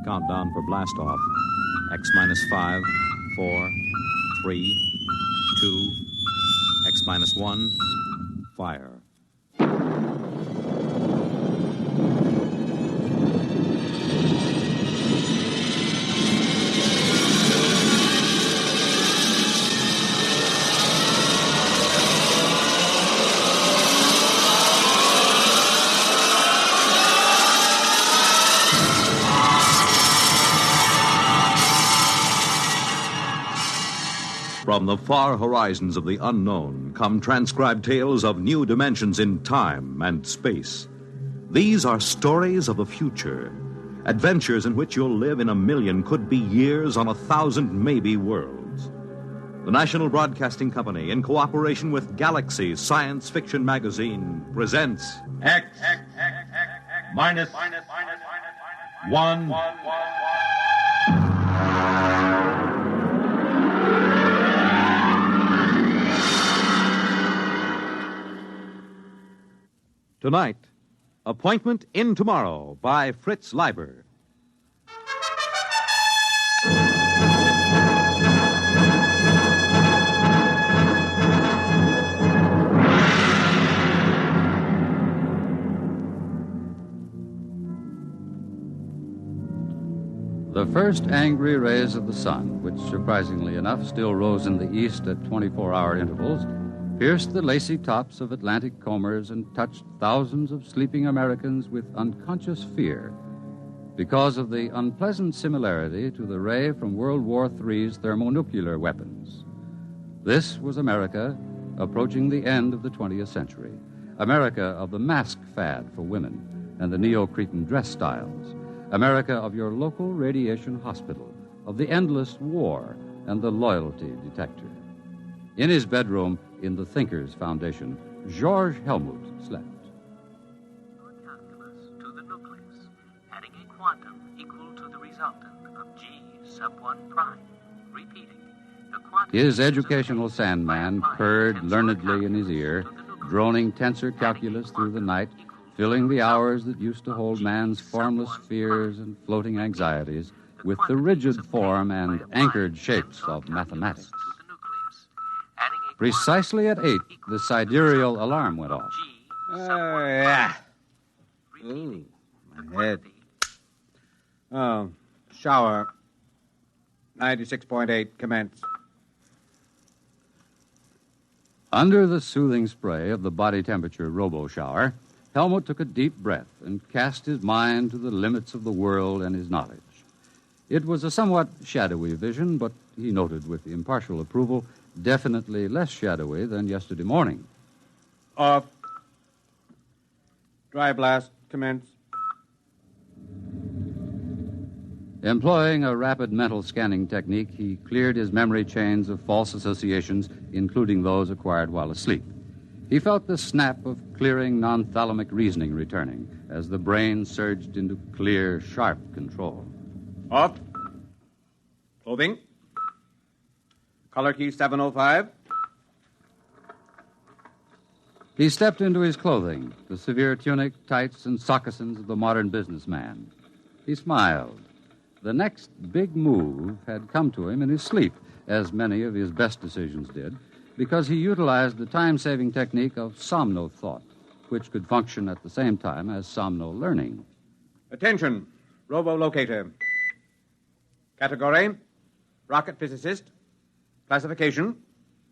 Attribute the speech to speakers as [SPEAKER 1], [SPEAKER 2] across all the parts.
[SPEAKER 1] Countdown for blast off. X minus 5, 4, 3, 2, X minus 1, fire. From the far horizons of the unknown come transcribed tales of new dimensions in time and space. These are stories of the future, adventures in which you'll live in a million, could be years, on 1,000 maybe worlds. The National Broadcasting Company, in cooperation with Galaxy Science Fiction Magazine, presents
[SPEAKER 2] X minus 1.
[SPEAKER 1] Tonight, Appointment in Tomorrow by Fritz Leiber.
[SPEAKER 3] The first angry rays of the sun, which surprisingly enough still rose in the east at 24-hour intervals, pierced the lacy tops of Atlantic combers and touched thousands of sleeping Americans with unconscious fear because of the unpleasant similarity to the ray from World War III's thermonuclear weapons. This was America approaching the end of the 20th century, America of the mask fad for women and the Neo-Cretan dress styles, America of your local radiation hospital, of the endless war and the loyalty detector. In his bedroom in the Thinkers Foundation, George Helmut slept.
[SPEAKER 4] Calculus to the nucleus, adding a quantum equal to the resultant of G sub 1 prime. Repeating, the quantum...
[SPEAKER 3] His educational sandman purred learnedly in his ear, droning tensor calculus through the night, filling the hours that used to hold man's formless fears and floating anxieties with the rigid form and anchored shapes of mathematics. Precisely at 8, the sidereal alarm went off.
[SPEAKER 5] Yeah. Ooh, my head. Oh, shower. 96.8, commence.
[SPEAKER 3] Under the soothing spray of the body temperature robo-shower, Helmut took a deep breath and cast his mind to the limits of the world and his knowledge. It was a somewhat shadowy vision, but he noted with impartial approval, definitely less shadowy than yesterday morning.
[SPEAKER 5] Off. Dry blast, commence.
[SPEAKER 3] Employing a rapid mental scanning technique, he cleared his memory chains of false associations, including those acquired while asleep. He felt the snap of clearing non-thalamic reasoning returning as the brain surged into clear, sharp control.
[SPEAKER 5] Off. Clothing. Color key 705.
[SPEAKER 3] He stepped into his clothing, the severe tunic, tights, and sockasins of the modern businessman. He smiled. The next big move had come to him in his sleep, as many of his best decisions did, because he utilized the time-saving technique of somno-thought, which could function at the same time as somno-learning.
[SPEAKER 5] Attention, robo-locator. Category, rocket physicist. Classification,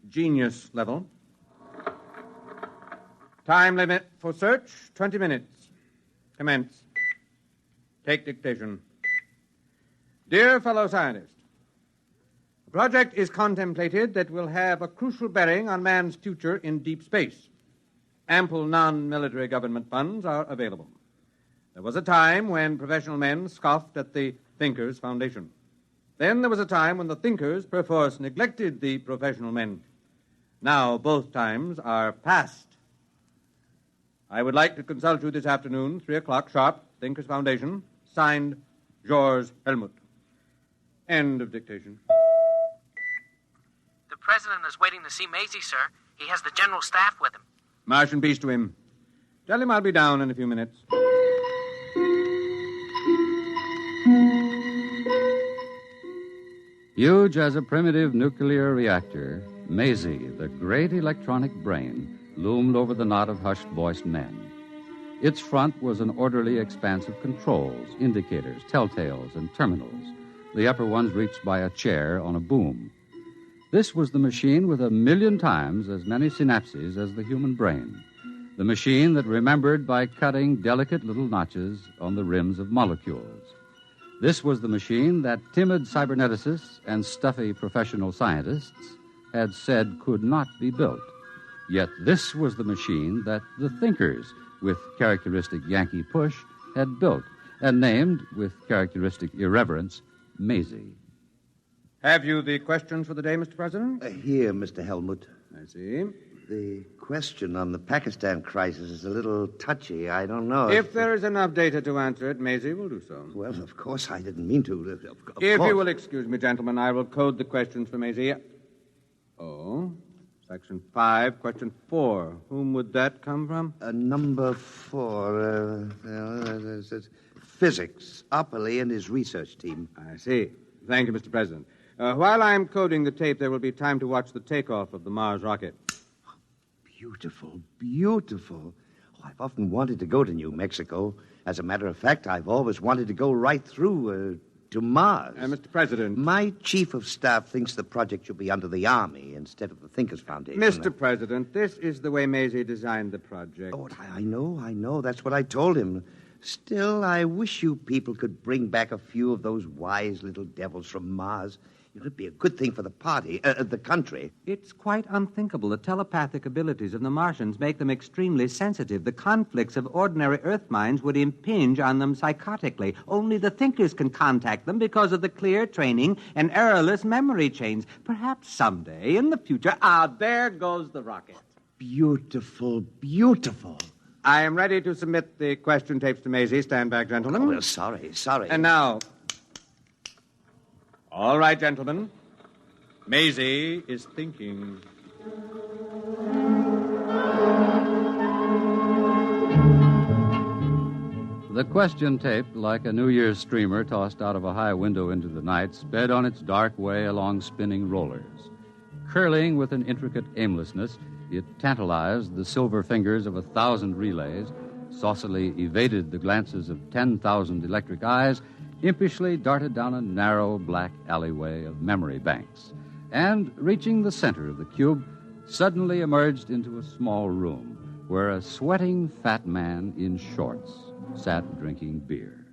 [SPEAKER 5] genius level. Time limit for search, 20 minutes. Commence. Take dictation. Dear fellow scientist, a project is contemplated that will have a crucial bearing on man's future in deep space. Ample non-military government funds are available. There was a time when professional men scoffed at the Thinkers Foundation. Then there was a time when the thinkers perforce neglected the professional men. Now both times are past. I would like to consult you this afternoon, 3 o'clock sharp, Thinkers Foundation, signed George Helmut. End of dictation.
[SPEAKER 4] The president is waiting to see Maisie, sir. He has the general staff with him.
[SPEAKER 5] March and peace to him. Tell him I'll be down in a few minutes.
[SPEAKER 3] Huge as a primitive nuclear reactor, Maisie, the great electronic brain, loomed over the knot of hushed-voiced men. Its front was an orderly expanse of controls, indicators, telltales, and terminals, the upper ones reached by a chair on a boom. This was the machine with 1,000,000 times as many synapses as the human brain, the machine that remembered by cutting delicate little notches on the rims of molecules. This was the machine that timid cyberneticists and stuffy professional scientists had said could not be built. Yet this was the machine that the thinkers, with characteristic Yankee push, had built and named, with characteristic irreverence, Maisie.
[SPEAKER 5] Have you the questions for the day, Mr. President?
[SPEAKER 6] Here, Mr. Helmut.
[SPEAKER 5] I see.
[SPEAKER 6] The question on the Pakistan crisis is a little touchy. I don't know.
[SPEAKER 5] If there is enough data to answer it, Maisie will do so.
[SPEAKER 6] Well, of course, I didn't mean to. Of
[SPEAKER 5] If
[SPEAKER 6] course.
[SPEAKER 5] you will excuse me, gentlemen, I will code the questions for Maisie. Oh, Section 5, Question 4. Whom would that come from?
[SPEAKER 6] Number 4. Physics. Opperly and his research team.
[SPEAKER 5] I see. Thank you, Mr. President. While I'm coding the tape, there will be time to watch the takeoff of the Mars rocket.
[SPEAKER 6] Beautiful, beautiful. Oh, I've often wanted to go to New Mexico. As a matter of fact, I've always wanted to go right through to Mars.
[SPEAKER 5] Mr. President.
[SPEAKER 6] My chief of staff thinks the project should be under the Army instead of the Thinkers Foundation.
[SPEAKER 5] Mr. President, this is the way Maisie designed the project.
[SPEAKER 6] Oh, I know. That's what I told him. Still, I wish you people could bring back a few of those wise little devils from Mars. It would be a good thing for the party, the country.
[SPEAKER 7] It's quite unthinkable. The telepathic abilities of the Martians make them extremely sensitive. The conflicts of ordinary Earth minds would impinge on them psychotically. Only the thinkers can contact them because of the clear training and errorless memory chains. Perhaps someday, in the future... there goes the rocket.
[SPEAKER 6] Beautiful, beautiful.
[SPEAKER 5] I am ready to submit the question tapes to Maisie. Stand back, gentlemen.
[SPEAKER 6] Oh, well, sorry.
[SPEAKER 5] And now... All right, gentlemen. Maisie is thinking.
[SPEAKER 3] The question tape, like a New Year's streamer tossed out of a high window into the night, sped on its dark way along spinning rollers. Curling with an intricate aimlessness, it tantalized the silver fingers of 1,000 relays, saucily evaded the glances of 10,000 electric eyes, impishly darted down a narrow black alleyway of memory banks, and, reaching the center of the cube, suddenly emerged into a small room where a sweating fat man in shorts sat drinking beer.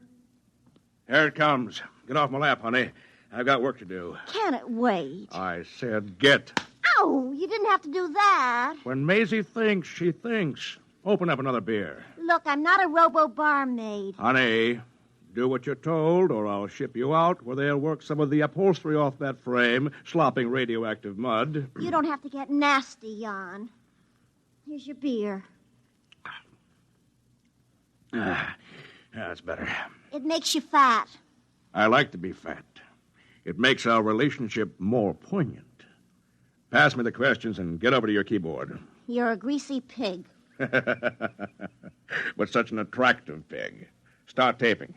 [SPEAKER 8] Here it comes. Get off my lap, honey. I've got work to do.
[SPEAKER 9] Can it wait?
[SPEAKER 8] I said get.
[SPEAKER 9] Ow, you didn't have to do that.
[SPEAKER 8] When Maisie thinks, she thinks. Open up another beer.
[SPEAKER 9] Look, I'm not a robo-barmaid.
[SPEAKER 8] Honey, do what you're told, or I'll ship you out where they'll work some of the upholstery off that frame, slopping radioactive mud.
[SPEAKER 9] You don't have to get nasty, Jan. Here's your beer.
[SPEAKER 8] That's better.
[SPEAKER 9] It makes you fat.
[SPEAKER 8] I like to be fat. It makes our relationship more poignant. Pass me the questions and get over to your keyboard.
[SPEAKER 9] You're a greasy pig.
[SPEAKER 8] But such an attractive pig. Start taping.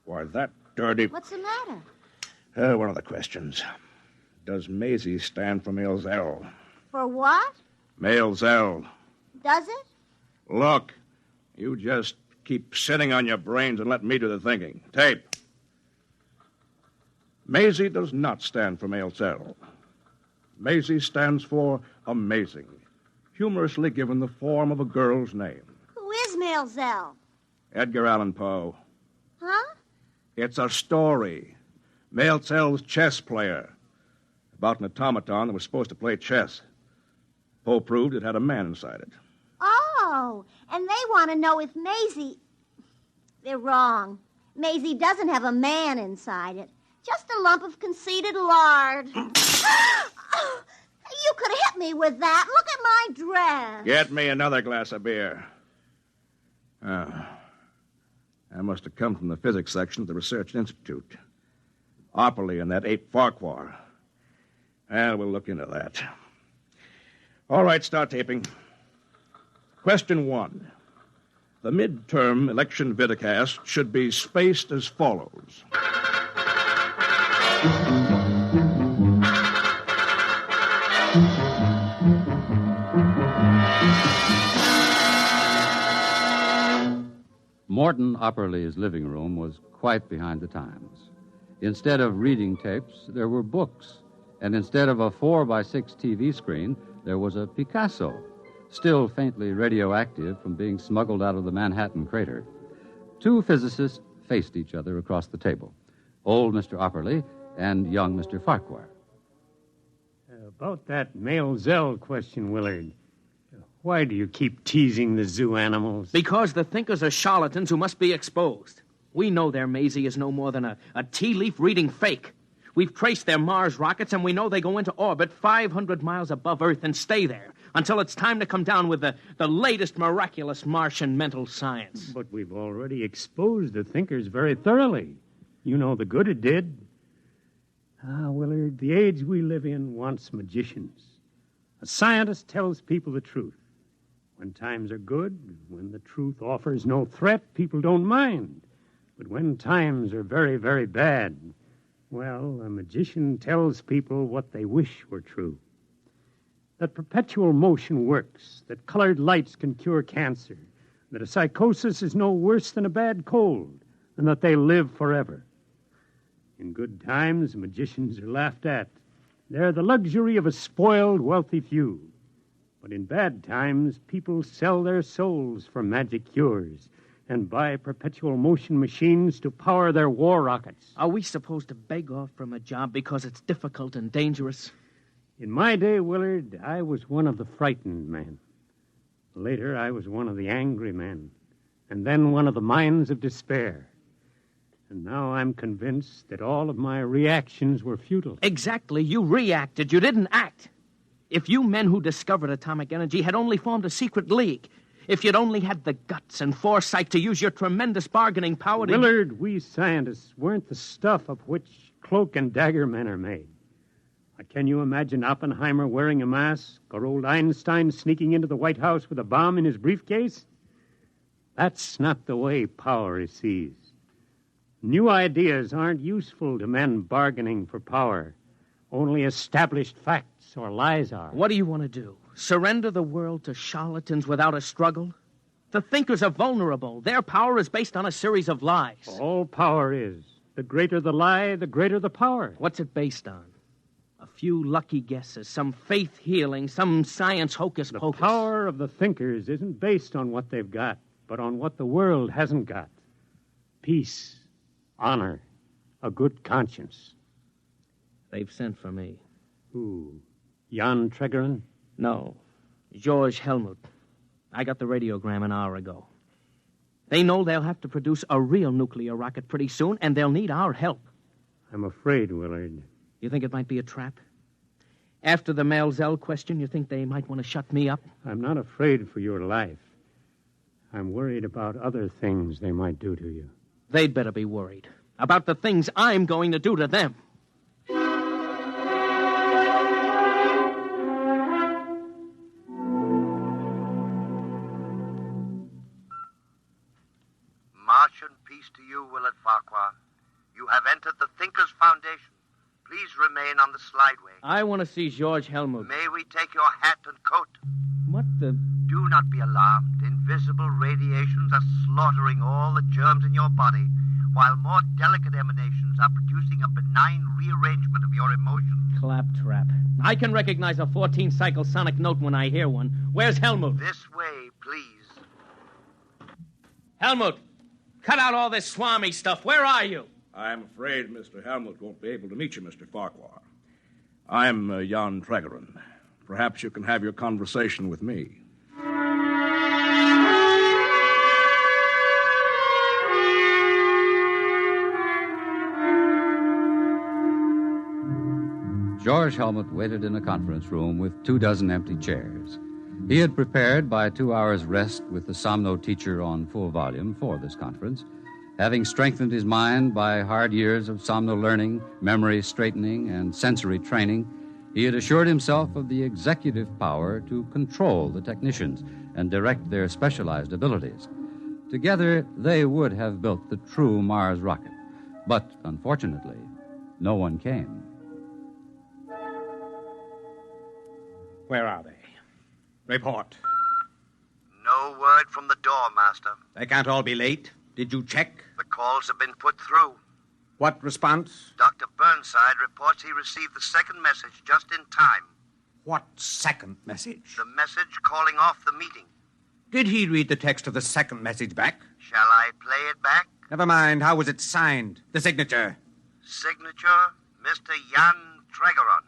[SPEAKER 8] Why, that dirty...
[SPEAKER 9] What's the matter?
[SPEAKER 8] One of the questions. Does Maisie stand for male Zell?
[SPEAKER 9] For what?
[SPEAKER 8] Male Zell.
[SPEAKER 9] Does it?
[SPEAKER 8] Look, you just keep sitting on your brains and let me do the thinking. Tape. Maisie does not stand for male Zell. Maisie stands for amazing, humorously given the form of a girl's name.
[SPEAKER 9] Who is Maelzel?
[SPEAKER 8] Edgar Allan Poe.
[SPEAKER 9] Huh?
[SPEAKER 8] It's a story. Maelzel's chess player. About an automaton that was supposed to play chess. Poe proved it had a man inside it.
[SPEAKER 9] Oh, and they want to know if Maisie... They're wrong. Maisie doesn't have a man inside it. Just a lump of conceited lard. You could have hit me with that. Look at my dress.
[SPEAKER 8] Get me another glass of beer. That must have come from the physics section of the Research Institute. Opperly and that ape Farquhar. Well, we'll look into that. All right, start taping. Question 1. The midterm election vidcast should be spaced as follows.
[SPEAKER 3] Morton Opperly's living room was quite behind the times. Instead of reading tapes, there were books. And instead of a 4x6 TV screen, there was a Picasso, still faintly radioactive from being smuggled out of the Manhattan crater. Two physicists faced each other across the table, old Mr. Opperly and young Mr. Farquhar.
[SPEAKER 10] About that male Zell question, Willard. Why do you keep teasing the zoo animals?
[SPEAKER 4] Because the thinkers are charlatans who must be exposed. We know their Maisie is no more than a tea leaf reading fake. We've traced their Mars rockets, and we know they go into orbit 500 miles above Earth and stay there until it's time to come down with the latest miraculous Martian mental science.
[SPEAKER 10] But we've already exposed the thinkers very thoroughly. You know the good it did. Willard, the age we live in wants magicians. A scientist tells people the truth. When times are good, when the truth offers no threat, people don't mind. But when times are very, very bad, well, a magician tells people what they wish were true. That perpetual motion works, that colored lights can cure cancer, that a psychosis is no worse than a bad cold, and that they live forever. In good times, magicians are laughed at. They're the luxury of a spoiled, wealthy few. But in bad times, people sell their souls for magic cures and buy perpetual motion machines to power their war rockets.
[SPEAKER 4] Are we supposed to beg off from a job because it's difficult and dangerous?
[SPEAKER 10] In my day, Willard, I was one of the frightened men. Later, I was one of the angry men. And then one of the minds of despair. And now I'm convinced that all of my reactions were futile.
[SPEAKER 4] Exactly. You reacted. You didn't act. If you men who discovered atomic energy had only formed a secret league, if you'd only had the guts and foresight to use your tremendous bargaining power to...
[SPEAKER 10] Willard, we scientists weren't the stuff of which cloak and dagger men are made. Can you imagine Oppenheimer wearing a mask or old Einstein sneaking into the White House with a bomb in his briefcase? That's not the way power is seized. New ideas aren't useful to men bargaining for power. Only established facts or lies are.
[SPEAKER 4] What do you want to do? Surrender the world to charlatans without a struggle? The thinkers are vulnerable. Their power is based on a series of lies.
[SPEAKER 10] All power is. The greater the lie, the greater the power.
[SPEAKER 4] What's it based on? A few lucky guesses, some faith healing, some science hocus pocus.
[SPEAKER 10] The power of the thinkers isn't based on what they've got, but on what the world hasn't got. Peace, honor, a good conscience.
[SPEAKER 4] They've sent for me.
[SPEAKER 10] Who? Jan Tregerin?
[SPEAKER 4] No. George Helmut. I got the radiogram an hour ago. They know they'll have to produce a real nuclear rocket pretty soon, and they'll need our help.
[SPEAKER 10] I'm afraid, Willard.
[SPEAKER 4] You think it might be a trap? After the Mel Zell question, you think they might want to shut me up?
[SPEAKER 10] I'm not afraid for your life. I'm worried about other things they might do to you.
[SPEAKER 4] They'd better be worried about the things I'm going to do to them.
[SPEAKER 6] Martian peace to you, Willard Farquhar. You have entered the Thinkers' Foundation. Please remain on the slideway.
[SPEAKER 4] I want to see George Helmut.
[SPEAKER 6] May we take your hat and coat?
[SPEAKER 4] What the...
[SPEAKER 6] Do not be alarmed. Invisible radiations are slaughtering all the germs in your body, while more delicate emanations are producing a benign rearrangement of your emotions.
[SPEAKER 4] Claptrap. I can recognize a 14-cycle sonic note when I hear one. Where's Helmut?
[SPEAKER 6] This way, please.
[SPEAKER 4] Helmut, cut out all this Swami stuff. Where are you?
[SPEAKER 8] I'm afraid Mr. Helmut won't be able to meet you, Mr. Farquhar. I'm Jan Tregerin. Perhaps you can have your conversation with me.
[SPEAKER 3] George Helmut waited in a conference room with 24 empty chairs. He had prepared by 2 hours' rest with the Somno teacher on full volume for this conference, having strengthened his mind by hard years of Somno learning, memory straightening, and sensory training. He had assured himself of the executive power to control the technicians and direct their specialized abilities. Together, they would have built the true Mars rocket. But, unfortunately, no one came.
[SPEAKER 5] Where are they? Report.
[SPEAKER 6] No word from the door, Master.
[SPEAKER 5] They can't all be late. Did you check?
[SPEAKER 6] The calls have been put through.
[SPEAKER 5] What response?
[SPEAKER 6] Dr. Burnside reports he received the second message just in time.
[SPEAKER 5] What second message?
[SPEAKER 6] The message calling off the meeting.
[SPEAKER 5] Did he read the text of the second message back?
[SPEAKER 6] Shall I play it back?
[SPEAKER 5] Never mind. How was it signed? The signature?
[SPEAKER 6] Signature, Mr. Jan Tregeron.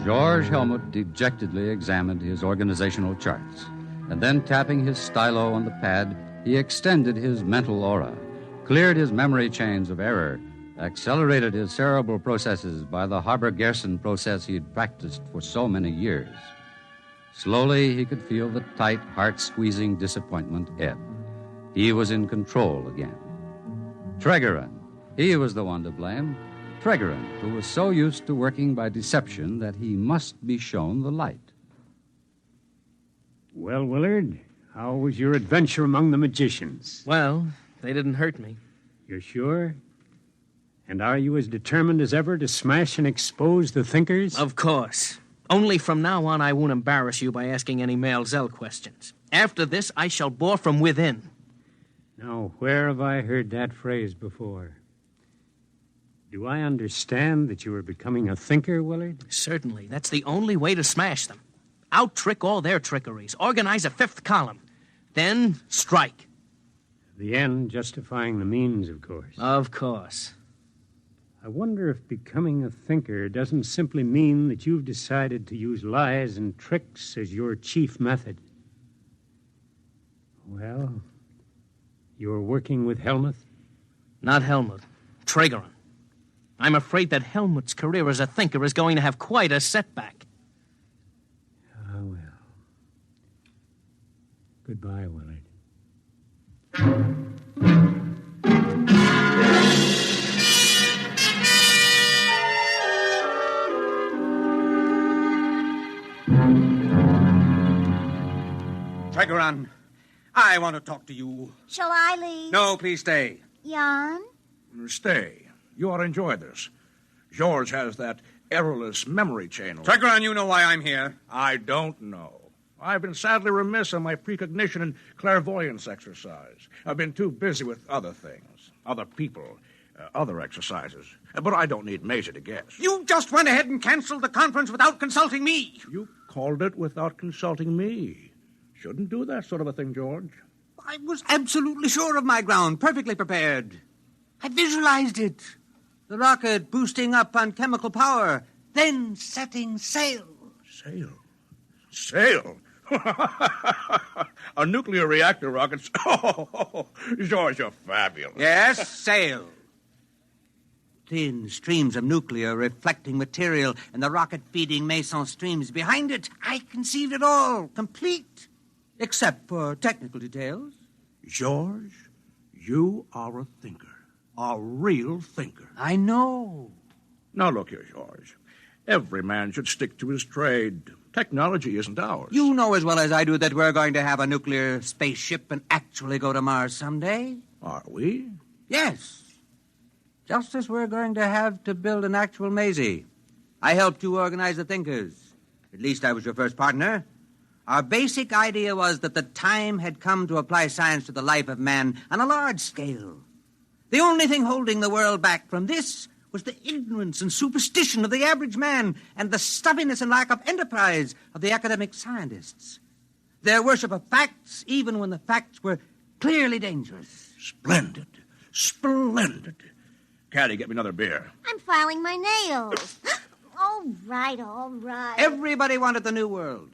[SPEAKER 3] George Helmut dejectedly examined his organizational charts, and then tapping his stylo on the pad, he extended his mental aura, cleared his memory chains of error, accelerated his cerebral processes by the Haber-Gerson process he'd practiced for so many years. Slowly, he could feel the tight, heart-squeezing disappointment ebb. He was in control again. Tregeron, he was the one to blame. Tregeron, who was so used to working by deception that he must be shown the light.
[SPEAKER 10] Well, Willard, how was your adventure among the magicians?
[SPEAKER 4] Well, they didn't hurt me.
[SPEAKER 10] You're sure? And are you as determined as ever to smash and expose the thinkers?
[SPEAKER 4] Of course. Only from now on I won't embarrass you by asking any Male Zell questions. After this, I shall bore from within.
[SPEAKER 10] Now, where have I heard that phrase before? Do I understand that you are becoming a thinker, Willard?
[SPEAKER 4] Certainly. That's the only way to smash them. Out-trick all their trickeries. Organize a fifth column. Then strike.
[SPEAKER 10] The end justifying the means, of course.
[SPEAKER 4] Of course.
[SPEAKER 10] I wonder if becoming a thinker doesn't simply mean that you've decided to use lies and tricks as your chief method. Well, you're working with Helmut?
[SPEAKER 4] Not Helmut. Tregeron. I'm afraid that Helmut's career as a thinker is going to have quite a setback.
[SPEAKER 10] Ah, well. Goodbye, Willard.
[SPEAKER 5] Tregeron, I want to talk to you.
[SPEAKER 9] Shall I leave?
[SPEAKER 5] No, please stay.
[SPEAKER 9] Jan?
[SPEAKER 8] Stay. You ought to enjoy this. George has that errorless memory chain.
[SPEAKER 5] Tregeron, you know why I'm here.
[SPEAKER 8] I don't know. I've been sadly remiss on my precognition and clairvoyance exercise. I've been too busy with other things, other people, other exercises. But I don't need Maisie to guess.
[SPEAKER 5] You just went ahead and canceled the conference without consulting me.
[SPEAKER 8] You called it without consulting me. Shouldn't do that sort of a thing, George.
[SPEAKER 7] I was absolutely sure of my ground, perfectly prepared. I visualized it. The rocket boosting up on chemical power, then setting sail.
[SPEAKER 8] Sail? Sail? A nuclear reactor rocket. Oh, George, you're fabulous.
[SPEAKER 5] Yes, sail.
[SPEAKER 7] Thin streams of nuclear reflecting material and the rocket feeding meson streams behind it. I conceived it all, complete, except for technical details.
[SPEAKER 8] George, you are a thinker. A real thinker.
[SPEAKER 7] I know.
[SPEAKER 8] Now, look here, George. Every man should stick to his trade. Technology isn't ours.
[SPEAKER 7] You know as well as I do that we're going to have a nuclear spaceship and actually go to Mars someday.
[SPEAKER 8] Are we?
[SPEAKER 7] Yes. Just as we're going to have to build an actual Maisie. I helped you organize the thinkers. At least I was your first partner. Our basic idea was that the time had come to apply science to the life of man on a large scale. The only thing holding the world back from this was the ignorance and superstition of the average man and the stubbornness and lack of enterprise of the academic scientists. Their worship of facts, even when the facts were clearly dangerous.
[SPEAKER 8] Splendid. Splendid. Caddy, get me another beer.
[SPEAKER 9] I'm filing my nails. All right, all right.
[SPEAKER 7] Everybody wanted the new world.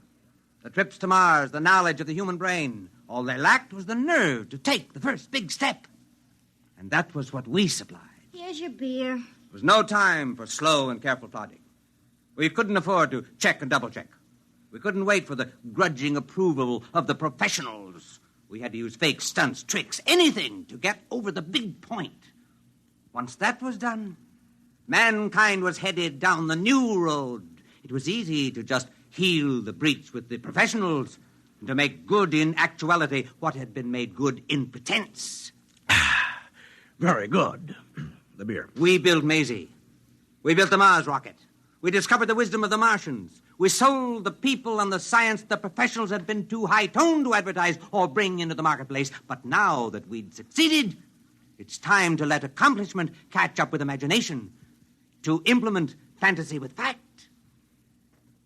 [SPEAKER 7] The trips to Mars, the knowledge of the human brain. All they lacked was the nerve to take the first big step. And that was what we supplied.
[SPEAKER 9] Here's your beer.
[SPEAKER 7] There was no time for slow and careful plodding. We couldn't afford to check and double-check. We couldn't wait for the grudging approval of the professionals. We had to use fake stunts, tricks, anything to get over the big point. Once that was done, Mankind was headed down the new road. It was easy to just heal the breach with the professionals and to make good in actuality what had been made good in pretense.
[SPEAKER 8] Very good. The beer.
[SPEAKER 7] We built Maisie. We built the Mars rocket. We discovered the wisdom of the Martians. We sold the people and the science the professionals had been too high-toned to advertise or bring into the marketplace. But now that we'd succeeded, it's time to let accomplishment catch up with imagination, to implement fantasy with fact.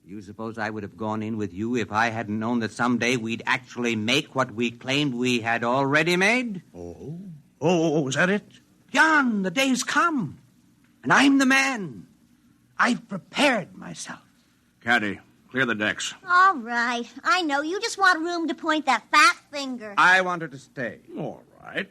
[SPEAKER 7] You suppose I would have gone in with you if I hadn't known that someday we'd actually make what we claimed we had already made?
[SPEAKER 8] Oh, is that it?
[SPEAKER 7] Jan, the day's come, and I'm the man. I've prepared myself.
[SPEAKER 8] Caddy, clear the decks.
[SPEAKER 9] All right. I know. You just want room to point that fat finger.
[SPEAKER 5] I want her to stay.
[SPEAKER 8] All right.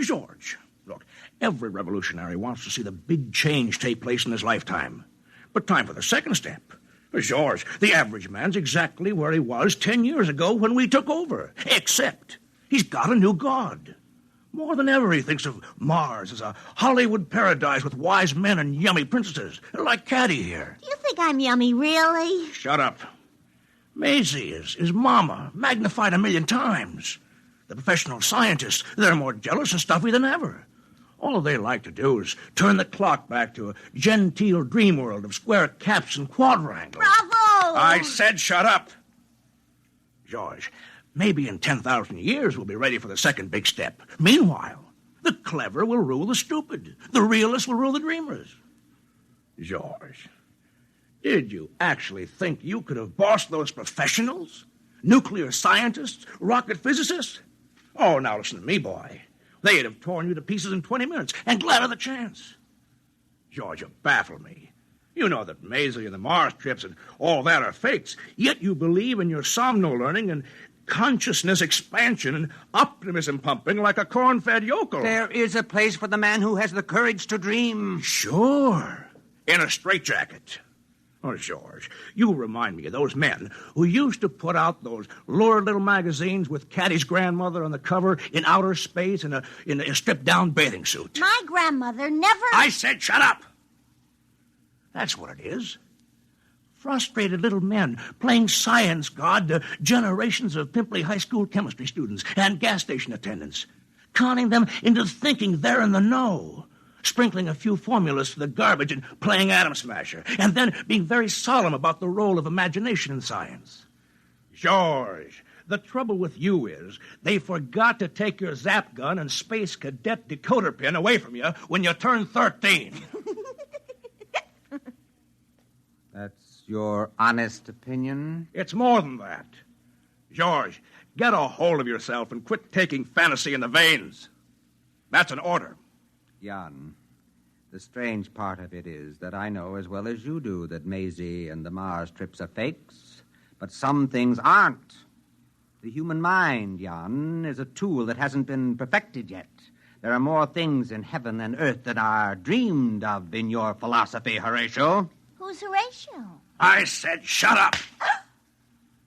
[SPEAKER 8] George, look, every revolutionary wants to see the big change take place in his lifetime. But time for the second step. George, the average man's exactly where he was 10 years ago when we took over. Except he's got a new god. More than ever, he thinks of Mars as a Hollywood paradise with wise men and yummy princesses, like Caddy here.
[SPEAKER 9] Do you think I'm yummy, really?
[SPEAKER 8] Shut up. Maisie is Mama, magnified 1,000,000 times. The professional scientists, they're more jealous and stuffy than ever. All they like to do is turn the clock back to a genteel dream world of square caps and quadrangles.
[SPEAKER 9] Bravo!
[SPEAKER 8] I said shut up. George, maybe in 10,000 years we'll be ready for the second big step. Meanwhile, the clever will rule the stupid. The realists will rule the dreamers. George, did you actually think you could have bossed those professionals? Nuclear scientists? Rocket physicists? Oh, now listen to me, boy. They'd have torn you to pieces in 20 minutes, and glad of the chance. George, you baffle me. You know that Maisie and the Mars trips and all that are fakes, yet you believe in your somno-learning and consciousness expansion and optimism pumping like a corn-fed yokel.
[SPEAKER 7] There is a place for the man who has the courage to dream.
[SPEAKER 8] Sure. In a straitjacket. Oh, George, you remind me of those men who used to put out those lurid little magazines with Caddy's grandmother on the cover in outer space in a stripped-down bathing suit.
[SPEAKER 9] My grandmother never...
[SPEAKER 8] I said shut up! That's what it is. Frustrated little men playing science god to generations of pimply high school chemistry students and gas station attendants, conning them into thinking they're in the know, sprinkling a few formulas to the garbage and playing Atom Smasher, and then being very solemn about the role of imagination in science. George, the trouble with you is they forgot to take your zap gun and space cadet decoder pin away from you when you turned 13.
[SPEAKER 7] That's your honest opinion?
[SPEAKER 8] It's more than that. George, get a hold of yourself and quit taking fantasy in the veins. That's an order.
[SPEAKER 7] Jan, the strange part of it is that I know as well as you do that Maisie and the Mars trips are fakes, but some things aren't. The human mind, Jan, is a tool that hasn't been perfected yet. There are more things in heaven and earth than are dreamed of in your philosophy, Horatio.
[SPEAKER 9] Who's Horatio?
[SPEAKER 8] I said shut up.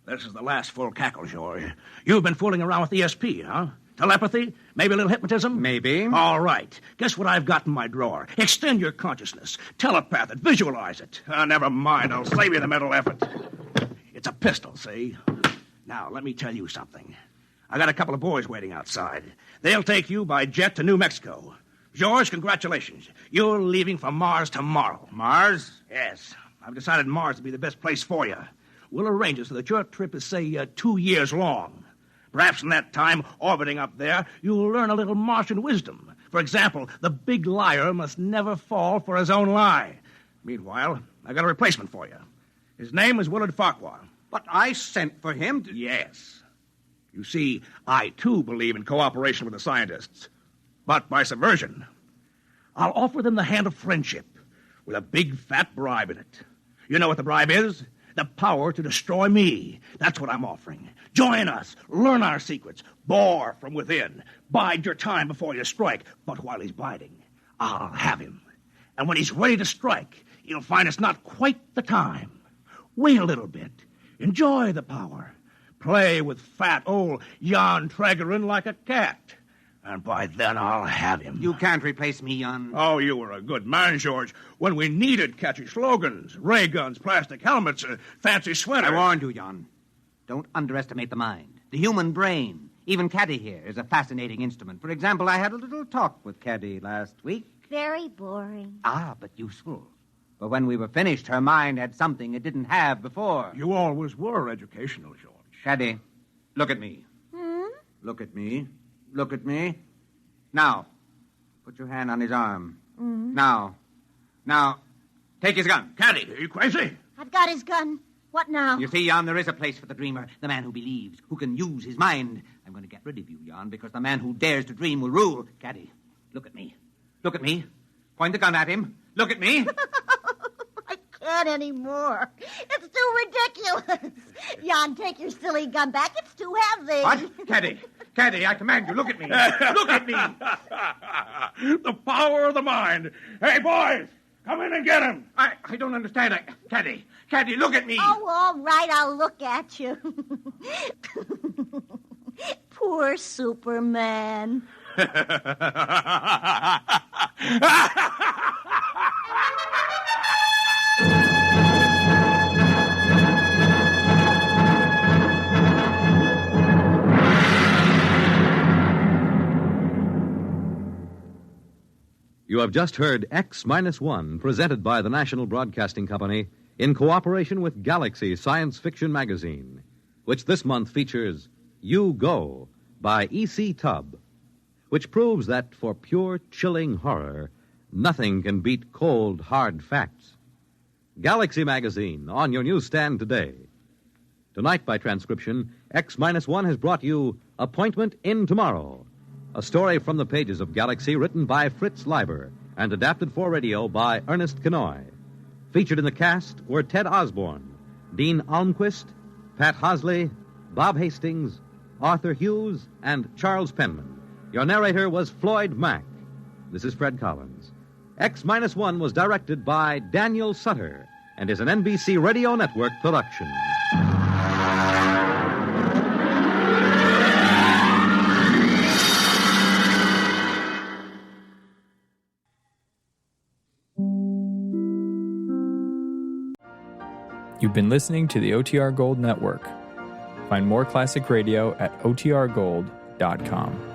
[SPEAKER 8] This is the last full cackle, George. You've been fooling around with ESP, huh? Telepathy? Maybe a little hypnotism?
[SPEAKER 5] Maybe.
[SPEAKER 8] All right. Guess what I've got in my drawer? Extend your consciousness. Telepath it. Visualize it. Never mind. I'll save you the mental effort. It's a pistol, see? Now, let me tell you something. I got a couple of boys waiting outside. They'll take you by jet to New Mexico. George, congratulations. You're leaving for Mars tomorrow.
[SPEAKER 5] Mars?
[SPEAKER 8] Yes. I've decided Mars to be the best place for you. We'll arrange it so that your trip is, say, 2 years long. Perhaps in that time, orbiting up there, you'll learn a little Martian wisdom. For example, the big liar must never fall for his own lie. Meanwhile, I got a replacement for you. His name is Willard Farquhar.
[SPEAKER 7] But I sent for him to...
[SPEAKER 8] Yes. You see, I, too, believe in cooperation with the scientists. But by subversion. I'll offer them the hand of friendship with a big, fat bribe in it. You know what the bribe is? The power to destroy me. That's what I'm offering. Join us. Learn our secrets. Bore from within. Bide your time before you strike. But while he's biding, I'll have him. And when he's ready to strike, you'll find it's not quite the time. Wait a little bit. Enjoy the power. Play with fat old Jan Tregerin like a cat. And by then I'll have him.
[SPEAKER 7] You can't replace me, Jan.
[SPEAKER 8] Oh, you were a good man, George. When we needed catchy slogans, ray guns, plastic helmets, fancy sweaters.
[SPEAKER 7] I warned you, Jan. Don't underestimate the mind. The human brain. Even Caddy here is a fascinating instrument. For example, I had a little talk with Caddy last week.
[SPEAKER 9] Very boring.
[SPEAKER 7] Ah, but useful. But when we were finished, her mind had something it didn't have before.
[SPEAKER 8] You always were educational, George.
[SPEAKER 7] Caddy, look at me. Look at me. Look at me. Now, put your hand on his arm. Now, take his gun.
[SPEAKER 8] Caddy, are you crazy?
[SPEAKER 9] I've got his gun. What now?
[SPEAKER 7] You see, Jan, there is a place for the dreamer, the man who believes, who can use his mind. I'm going to get rid of you, Jan, because the man who dares to dream will rule. Caddy, look at me. Look at me. Point the gun at him. Look at me.
[SPEAKER 9] I can't anymore. It's too ridiculous. Jan, take your silly gun back. It's too heavy.
[SPEAKER 7] What? Caddy, I command you, look at me. Look at me.
[SPEAKER 8] The power of the mind. Hey, boys, come in and get him.
[SPEAKER 7] I don't understand. Caddy, look at me.
[SPEAKER 9] Oh, all right, I'll look at you. Poor Superman.
[SPEAKER 1] You have just heard X-1, presented by the National Broadcasting Company in cooperation with Galaxy Science Fiction Magazine, which this month features You Go by E.C. Tubb, which proves that for pure, chilling horror, nothing can beat cold, hard facts. Galaxy Magazine, on your newsstand today. Tonight, by transcription, X-1 has brought you Appointment in Tomorrow, a story from the pages of Galaxy written by Fritz Leiber and adapted for radio by Ernest Kenoy. Featured in the cast were Ted Osborne, Dean Almquist, Pat Hosley, Bob Hastings, Arthur Hughes, and Charles Penman. Your narrator was Floyd Mack. This is Fred Collins. X-1 was directed by Daniel Sutter and is an NBC Radio Network production.
[SPEAKER 11] You've been listening to the OTR Gold Network. Find more classic radio at otrgold.com.